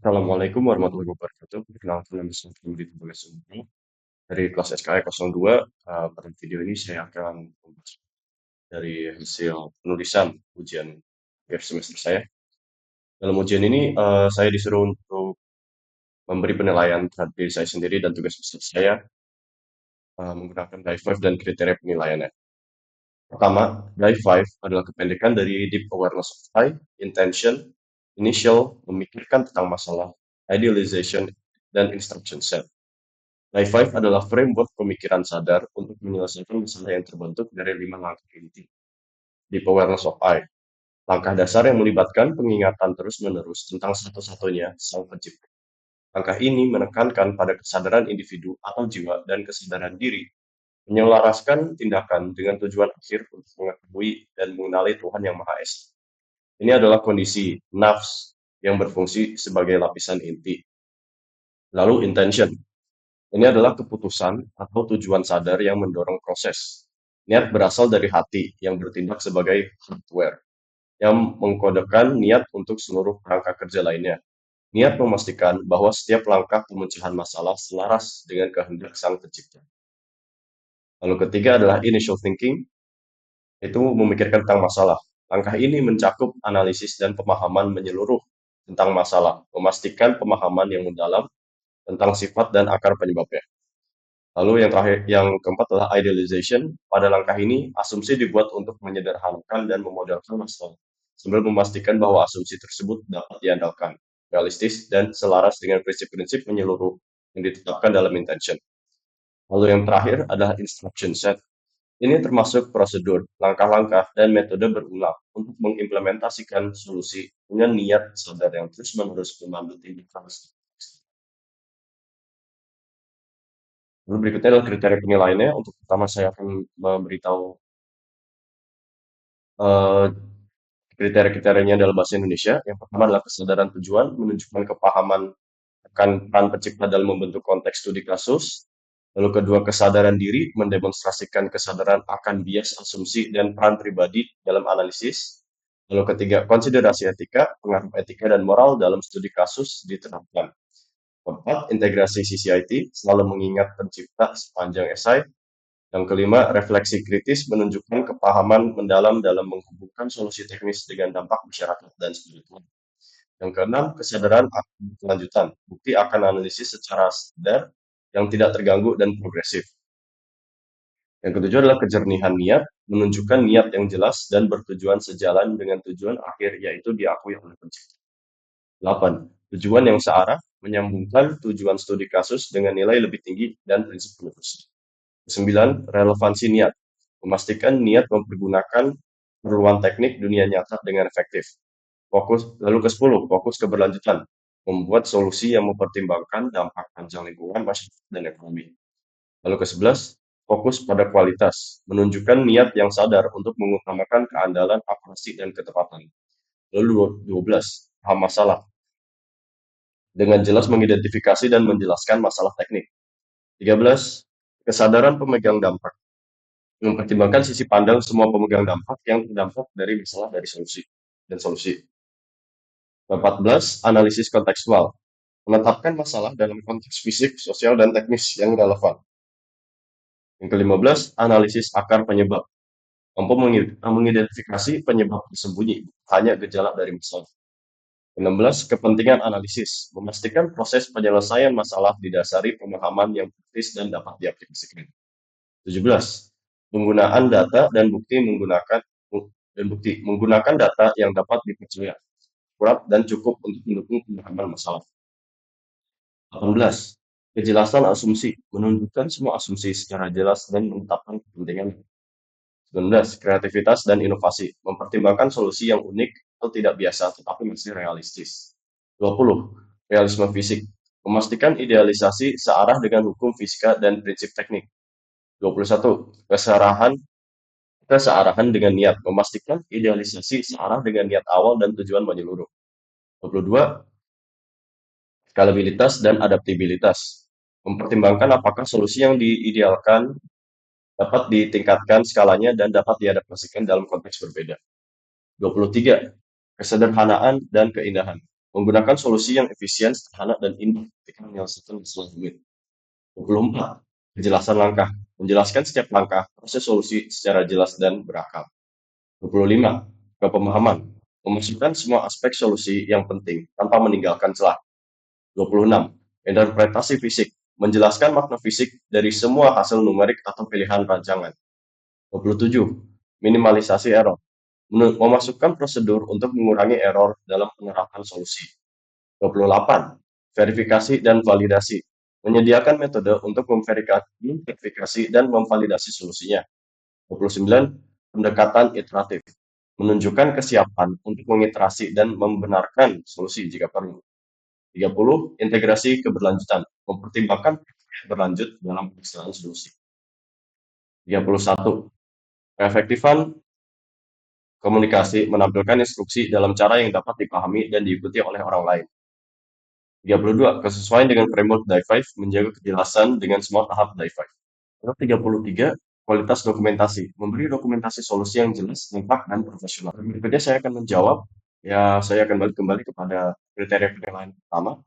Assalamualaikum warahmatullahi wabarakatuh. Perkenalkan nama saya Febri Tugas Umroh dari kelas SKE 02. Pada video ini saya akan membahas dari hasil penulisan ujian akhir semester saya. Dalam ujian ini saya disuruh untuk memberi penilaian terhadap diri saya sendiri dan tugas besar saya menggunakan Dive 5 dan kriteria penilaiannya. Pertama, Dive 5 adalah kependekan dari Deep Awareness of I, Intention, Initial, memikirkan tentang masalah, Idealization, dan Instruction Set. Life 5 adalah framework pemikiran sadar untuk menyelesaikan masalah yang terbentuk dari 5 langkah inti. Deep Awareness of I, langkah dasar yang melibatkan pengingatan terus-menerus tentang satu-satunya sang pencipta. Langkah ini menekankan pada kesadaran individu atau jiwa dan kesadaran diri, menyelaraskan tindakan dengan tujuan akhir untuk mengetahui dan mengenali Tuhan Yang Maha Esa. Ini adalah kondisi nafs yang berfungsi sebagai lapisan inti. Lalu intention. Ini adalah keputusan atau tujuan sadar yang mendorong proses. Niat berasal dari hati yang bertindak sebagai hardware, yang mengkodekan niat untuk seluruh perangkat kerja lainnya. Niat memastikan bahwa setiap langkah pemecahan masalah selaras dengan kehendak sang pencipta. Lalu ketiga adalah initial thinking, itu memikirkan tentang masalah. Langkah ini mencakup analisis dan pemahaman menyeluruh tentang masalah, memastikan pemahaman yang mendalam tentang sifat dan akar penyebabnya. Lalu yang terakhir, yang keempat adalah idealization. Pada langkah ini, asumsi dibuat untuk menyederhanakan dan memodelkan masalah, sambil memastikan bahwa asumsi tersebut dapat diandalkan, realistis, dan selaras dengan prinsip-prinsip menyeluruh yang ditetapkan dalam intention. Lalu yang terakhir adalah instruction set. Ini termasuk prosedur, langkah-langkah, dan metode berulang untuk mengimplementasikan solusi dengan niat sadar yang terus-menerus memandu tindakan. Lalu berikutnya adalah kriteria penilaiannya. Untuk pertama saya akan memberitahu eh, kriteria-kriterianya dalam bahasa Indonesia. Yang pertama adalah kesadaran tujuan, menunjukkan kepahaman akan peran pencipta dalam membentuk konteks studi kasus. Lalu kedua, kesadaran diri, mendemonstrasikan kesadaran akan bias asumsi dan peran pribadi dalam analisis. Lalu ketiga, konsiderasi etika, pengaruh etika dan moral dalam studi kasus diterapkan. Keempat, integrasi CCIT, selalu mengingat pencipta sepanjang esai. Yang kelima, refleksi kritis menunjukkan kepahaman mendalam dalam menghubungkan solusi teknis dengan dampak masyarakat dan spiritual. Yang keenam, kesadaran akan kelanjutan, bukti akan analisis secara sadar yang tidak terganggu dan progresif. Yang ketujuh adalah kejernihan niat, menunjukkan niat yang jelas dan bertujuan sejalan dengan tujuan akhir, yaitu diakui oleh pencipta. 8. Tujuan yang searah, menyambungkan tujuan studi kasus dengan nilai lebih tinggi dan prinsip penerus. 9. Relevansi niat, memastikan niat mempergunakan peruan teknik dunia nyata dengan efektif. Lalu ke-10, fokus keberlanjutan, membuat solusi yang mempertimbangkan dampak panjang lingkungan, masyarakat, dan ekonomi. Lalu ke-11, fokus pada kualitas, menunjukkan niat yang sadar untuk mengutamakan keandalan, akurasi, dan ketepatan. Lalu 12, paham masalah, dengan jelas mengidentifikasi dan menjelaskan masalah teknik. 13, kesadaran pemegang dampak, mempertimbangkan sisi pandang semua pemegang dampak yang terdampak dari masalah dari solusi dan solusi. 14. Analisis kontekstual, menetapkan masalah dalam konteks fisik, sosial, dan teknis yang relevan. Yang ke-15, analisis akar penyebab, mampu mengidentifikasi penyebab tersembunyi, hanya gejala dari masalah. 16. Kepentingan analisis, memastikan proses penyelesaian masalah didasari pemahaman yang praktis dan dapat diaplikasikan. 17. Penggunaan data dan bukti menggunakan data yang dapat dipercaya, akurat dan cukup untuk mendukung pemahaman masalah. 18. Kejelasan asumsi, menunjukkan semua asumsi secara jelas dan menetapkan kepentingan. 19. Kreativitas dan inovasi, mempertimbangkan solusi yang unik atau tidak biasa tetapi masih realistis. 20. Realisme fisik, memastikan idealisasi searah dengan hukum fisika dan prinsip teknik. 21. Kesearahan dengan niat, memastikan idealisasi searah dengan niat awal dan tujuan menyeluruh. 22. Skalabilitas dan adaptabilitas, mempertimbangkan apakah solusi yang diidealkan dapat ditingkatkan skalanya dan dapat diadaptasikan dalam konteks berbeda. 23. Kesederhanaan dan keindahan, Menggunakan solusi yang efisien, sederhana, dan indah ketika menyelesaikan masalah rumit. 24. Kejelasan langkah. Menjelaskan setiap langkah proses solusi secara jelas dan berakal. 25. Kepemahaman. Memasukkan semua aspek solusi yang penting tanpa meninggalkan celah. 26. Interpretasi fisik. Menjelaskan makna fisik dari semua hasil numerik atau pilihan rancangan. 27. Minimalisasi error. Memasukkan prosedur untuk mengurangi error dalam penerapan solusi. 28. Verifikasi dan validasi. Menyediakan metode untuk memverifikasi dan memvalidasi solusinya. 29. Pendekatan iteratif. Menunjukkan kesiapan untuk mengiterasi dan membenarkan solusi jika perlu. 30. Integrasi keberlanjutan. Mempertimbangkan berlanjut dalam pelaksanaan solusi. 31. Keefektifan komunikasi. Menampilkan instruksi dalam cara yang dapat dipahami dan diikuti oleh orang lain. 32. Kesesuaian dengan framework DIY, menjaga kejelasan dengan semua tahap DIY. 33. Kualitas dokumentasi. Memberi dokumentasi solusi yang jelas, lengkap, dan profesional. Berikutnya saya akan menjawab, saya akan balik kembali kepada kriteria penilaian pertama.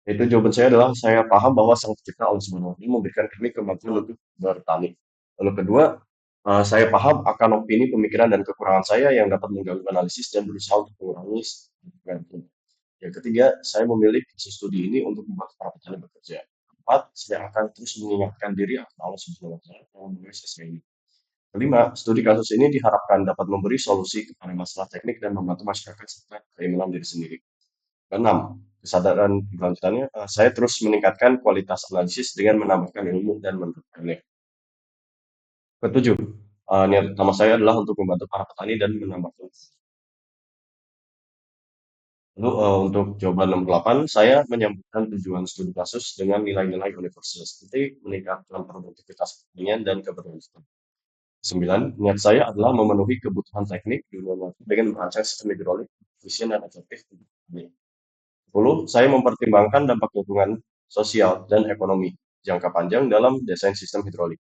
Itu jawaban saya adalah saya paham bahwa Sang Pencipta Allah Subhanahu wa Ta'ala memberikan kami kemampuan untuk bertani. Lalu kedua, saya paham akan opini, pemikiran, dan kekurangan saya yang dapat mengganggu analisis dan berusaha untuk mengurangi ketergantungan. Yang ketiga, saya memilih kasus studi ini untuk membuat para petani bekerja. Keempat, saya akan terus mengingatkan diri akan Allah Subhanahu wa Ta'ala dalam menulis essay ini. Kelima, studi kasus ini diharapkan dapat memberi solusi kepada masalah teknik dan membantu masyarakat serta keimanan diri sendiri. Keenam, kesadaran keberlanjutannya, saya terus meningkatkan kualitas analisis dengan menambahkan ilmu dan menerapkannya. Ketujuh, niat utama saya adalah untuk membantu para petani dan menambah ilmu. Lalu untuk jawaban nomor 8, saya menyambungkan tujuan studi kasus dengan nilai-nilai universal seperti meningkatkan produktivitas pertanian dan keberlanjutan. 9, niat saya adalah memenuhi kebutuhan teknik dunia nyata dengan merancang sistem hidrolik efisien dan efektif untuk petani. 10, saya mempertimbangkan dampak lingkungan, sosial, dan ekonomi jangka panjang dalam desain sistem hidrolik.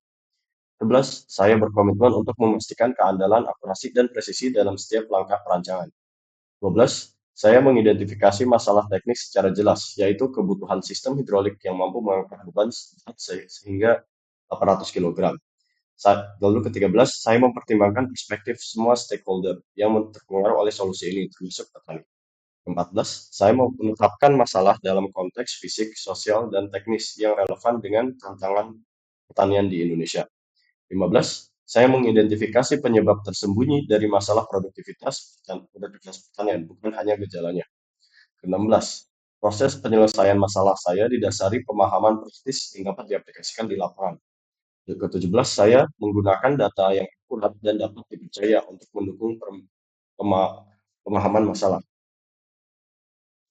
11, saya berkomitmen untuk memastikan keandalan, akurasi, dan presisi dalam setiap langkah perancangan. 12, saya mengidentifikasi masalah teknis secara jelas, yaitu kebutuhan sistem hidrolik yang mampu mengangkat beban sehingga 800 kg. Lalu ke-13, saya mempertimbangkan perspektif semua stakeholder yang terpengaruh oleh solusi ini, termasuk petani. 14, saya menetapkan masalah dalam konteks fisik, sosial, dan teknis yang relevan dengan tantangan pertanian di Indonesia. 15, saya mengidentifikasi penyebab tersembunyi dari masalah produktivitas pertanian, bukan hanya gejalanya. 16, proses penyelesaian masalah saya didasari pemahaman praktis yang dapat diaplikasikan di lapangan. Ke-17, saya menggunakan data yang akurat dan dapat dipercaya untuk mendukung pemahaman masalah.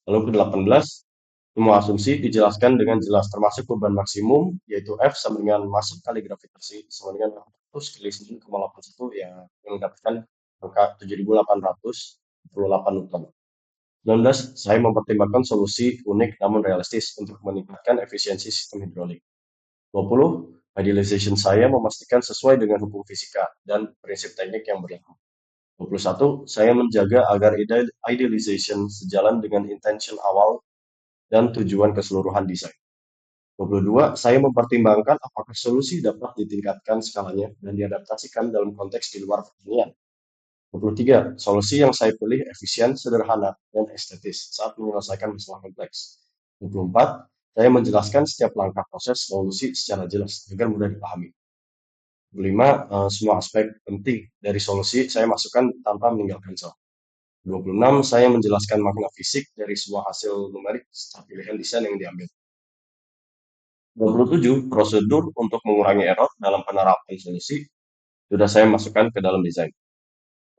Lalu ke-18, semua asumsi dijelaskan dengan jelas, termasuk beban maksimum, yaitu F sama dengan massa kali gravitasi sama dengan 800 kali 9,81 yang mendapatkan angka 7.848 Newton. 19, saya mempertimbangkan solusi unik namun realistis untuk meningkatkan efisiensi sistem hidrolik. 20, idealization saya memastikan sesuai dengan hukum fisika dan prinsip teknik yang berlaku. 21, saya menjaga agar idealization sejalan dengan intention awal dan tujuan keseluruhan desain. 22, saya mempertimbangkan apakah solusi dapat ditingkatkan skalanya dan diadaptasikan dalam konteks di luar pertanian. 23, solusi yang saya pilih efisien, sederhana, dan estetis saat menyelesaikan masalah kompleks. 24, saya menjelaskan setiap langkah proses solusi secara jelas agar mudah dipahami. 25, semua aspek penting dari solusi saya masukkan tanpa meninggalkan celah. 26, saya menjelaskan makna fisik dari sebuah hasil numerik serta pilihan desain yang diambil. 27, prosedur untuk mengurangi error dalam penerapan solusi sudah saya masukkan ke dalam desain.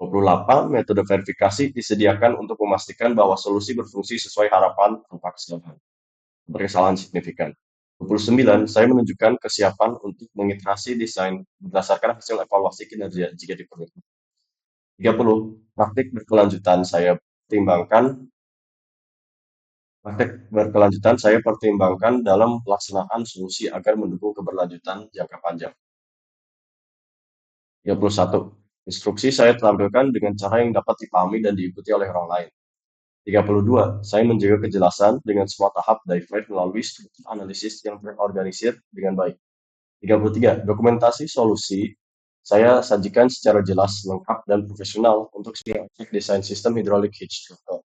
28, metode verifikasi disediakan untuk memastikan bahwa solusi berfungsi sesuai harapan tanpa kesalahan signifikan. 29, saya menunjukkan kesiapan untuk mengiterasi desain berdasarkan hasil evaluasi kinerja jika diperlukan. 30, praktik berkelanjutan saya pertimbangkan dalam pelaksanaan solusi agar mendukung keberlanjutan jangka panjang. 31, instruksi saya tampilkan dengan cara yang dapat dipahami dan diikuti oleh orang lain. 32. Saya menjaga kejelasan dengan semua tahap DIY melalui struktur analisis yang terorganisir dengan baik. 33. Dokumentasi solusi saya sajikan secara jelas, lengkap, dan profesional untuk semua aspek desain sistem hidrolik hitch traktor.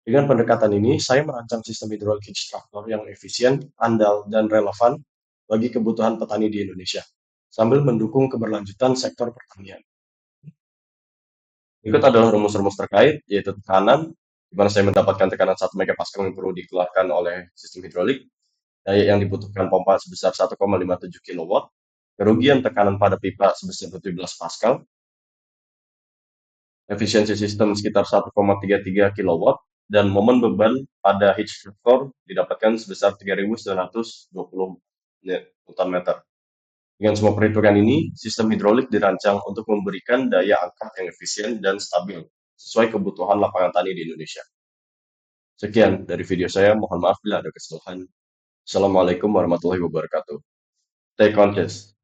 Dengan pendekatan ini, saya merancang sistem hidrolik hitch traktor yang efisien, andal, dan relevan bagi kebutuhan petani di Indonesia, sambil mendukung keberlanjutan sektor pertanian. Berikut adalah rumus-rumus terkait, yaitu tekanan, di mana saya mendapatkan tekanan 1 megapascal yang perlu dikeluarkan oleh sistem hidrolik, daya yang dibutuhkan pompa sebesar 1,57 kW, kerugian tekanan pada pipa sebesar 17 pascal, efisiensi sistem sekitar 1,33 kW, dan momen beban pada hitch factor didapatkan sebesar 3.920 Newton meter. Dengan semua perhitungan ini, sistem hidrolik dirancang untuk memberikan daya angkat yang efisien dan stabil sesuai kebutuhan lapangan tani di Indonesia. Sekian dari video saya, mohon maaf bila ada kesalahan. Assalamualaikum warahmatullahi wabarakatuh. Stay conscious.